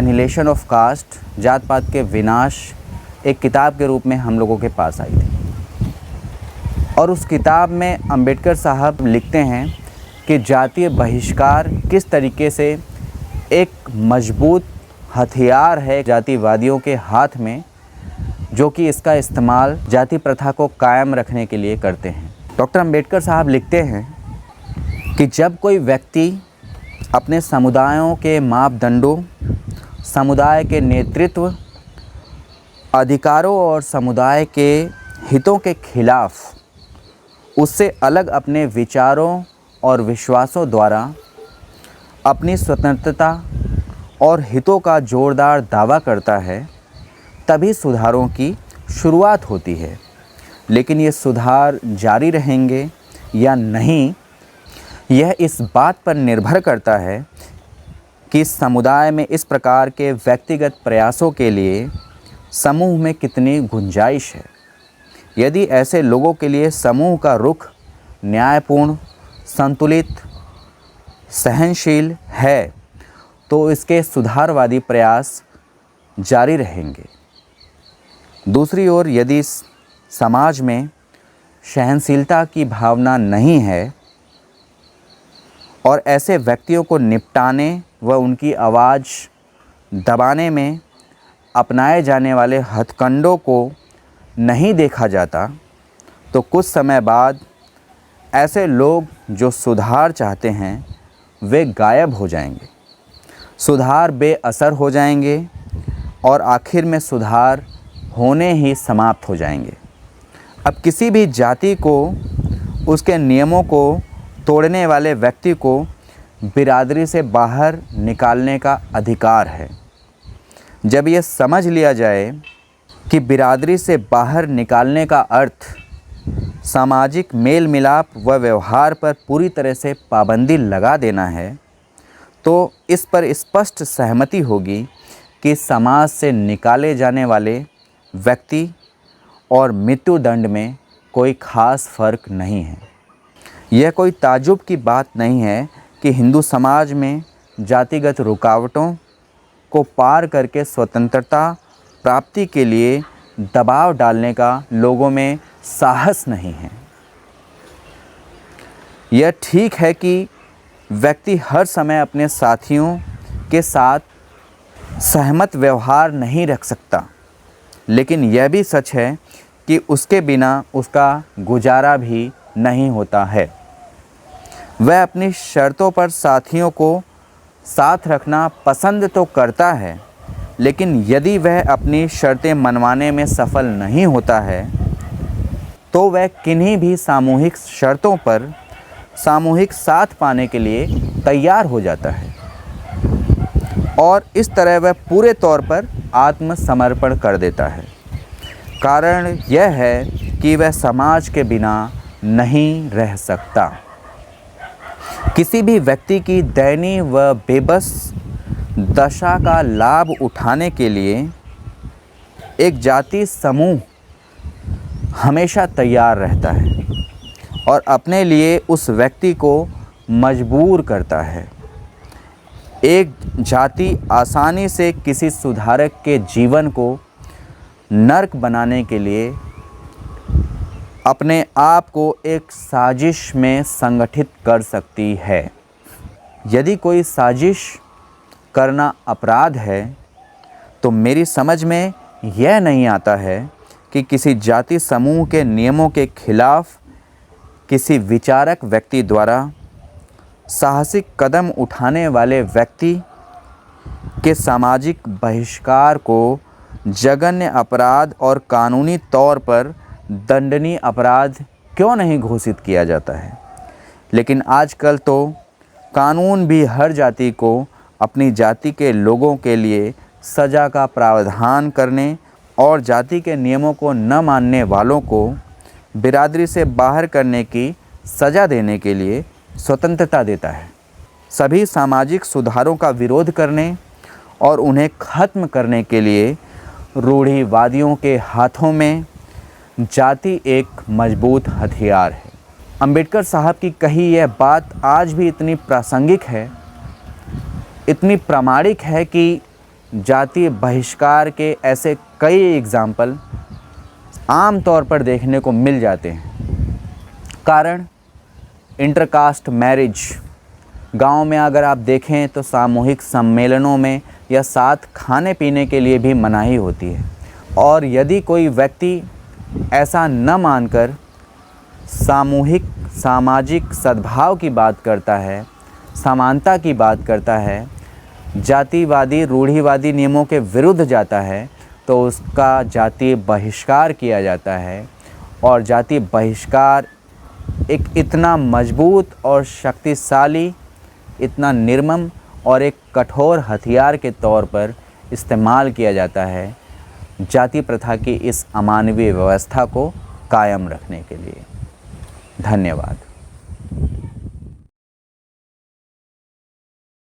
Annihilation of cast, जात पात के विनाश, एक किताब के रूप में हम लोगों के पास आई थी। और उस किताब में अंबेडकर साहब लिखते हैं कि जातीय बहिष्कार किस तरीके से एक मजबूत हथियार है जातिवादियों के हाथ में, जो कि इसका इस्तेमाल जाति प्रथा को कायम रखने के लिए करते हैं। डॉक्टर अंबेडकर साहब लिखते हैं कि जब कोई व्यक्ति अपने समुदायों के मापदंडों, समुदाय के नेतृत्व, अधिकारों और समुदाय के हितों के खिलाफ उससे अलग अपने विचारों और विश्वासों द्वारा अपनी स्वतंत्रता और हितों का जोरदार दावा करता है, तभी सुधारों की शुरुआत होती है। लेकिन ये सुधार जारी रहेंगे या नहीं, यह इस बात पर निर्भर करता है कि समुदाय में इस प्रकार के व्यक्तिगत प्रयासों के लिए समूह में कितनी गुंजाइश है। यदि ऐसे लोगों के लिए समूह का रुख न्यायपूर्ण, संतुलित, सहनशील है, तो इसके सुधारवादी प्रयास जारी रहेंगे। दूसरी ओर यदि समाज में सहनशीलता की भावना नहीं है और ऐसे व्यक्तियों को निपटाने व उनकी आवाज़ दबाने में अपनाए जाने वाले हथकंडों को नहीं देखा जाता, तो कुछ समय बाद ऐसे लोग जो सुधार चाहते हैं वे गायब हो जाएंगे, सुधार बेअसर हो जाएंगे और आखिर में सुधार होने ही समाप्त हो जाएंगे। अब किसी भी जाति को उसके नियमों को तोड़ने वाले व्यक्ति को बिरादरी से बाहर निकालने का अधिकार है। जब यह समझ लिया जाए कि बिरादरी से बाहर निकालने का अर्थ सामाजिक मेल मिलाप व व्यवहार पर पूरी तरह से पाबंदी लगा देना है, तो इस पर स्पष्ट सहमति होगी कि समाज से निकाले जाने वाले व्यक्ति और मृत्युदंड में कोई ख़ास फ़र्क नहीं है। यह कोई ताज्जुब की बात नहीं है कि हिंदू समाज में जातिगत रुकावटों को पार करके स्वतंत्रता प्राप्ति के लिए दबाव डालने का लोगों में साहस नहीं है। यह ठीक है कि व्यक्ति हर समय अपने साथियों के साथ सहमत व्यवहार नहीं रख सकता, लेकिन यह भी सच है कि उसके बिना उसका गुजारा भी नहीं होता है। वह अपनी शर्तों पर साथियों को साथ रखना पसंद तो करता है, लेकिन यदि वह अपनी शर्तें मनवाने में सफल नहीं होता है, तो वह किन्हीं भी सामूहिक शर्तों पर सामूहिक साथ पाने के लिए तैयार हो जाता है और इस तरह वह पूरे तौर पर आत्मसमर्पण कर देता है। कारण यह है कि वह समाज के बिना नहीं रह सकता। किसी भी व्यक्ति की दयनीय व बेबस दशा का लाभ उठाने के लिए एक जाति समूह हमेशा तैयार रहता है और अपने लिए उस व्यक्ति को मजबूर करता है। एक जाति आसानी से किसी सुधारक के जीवन को नर्क बनाने के लिए अपने आप को एक साजिश में संगठित कर सकती है। यदि कोई साजिश करना अपराध है, तो मेरी समझ में यह नहीं आता है कि किसी जाति समूह के नियमों के खिलाफ किसी विचारक व्यक्ति द्वारा साहसिक कदम उठाने वाले व्यक्ति के सामाजिक बहिष्कार को जघन्य अपराध और कानूनी तौर पर दंडनीय अपराध क्यों नहीं घोषित किया जाता है। लेकिन आजकल तो कानून भी हर जाति को अपनी जाति के लोगों के लिए सज़ा का प्रावधान करने और जाति के नियमों को न मानने वालों को बिरादरी से बाहर करने की सज़ा देने के लिए स्वतंत्रता देता है। सभी सामाजिक सुधारों का विरोध करने और उन्हें ख़त्म करने के लिए रूढ़िवादियों के हाथों में जाति एक मजबूत हथियार है। अंबेडकर साहब की कही यह बात आज भी इतनी प्रासंगिक है, इतनी प्रामाणिक है कि जाति बहिष्कार के ऐसे कई एग्ज़ाम्पल आम तौर पर देखने को मिल जाते हैं। कारण इंटरकास्ट मैरिज। गांव में अगर आप देखें तो सामूहिक सम्मेलनों में या साथ खाने पीने के लिए भी मनाही होती है, और यदि कोई व्यक्ति ऐसा न मानकर सामूहिक सामाजिक सद्भाव की बात करता है, समानता की बात करता है, जातिवादी रूढ़िवादी नियमों के विरुद्ध जाता है, तो उसका जातीय बहिष्कार किया जाता है। और जातीय बहिष्कार एक इतना मजबूत और शक्तिशाली, इतना निर्मम और एक कठोर हथियार के तौर पर इस्तेमाल किया जाता है जाति प्रथा की इस अमानवीय व्यवस्था को कायम रखने के लिए। धन्यवाद।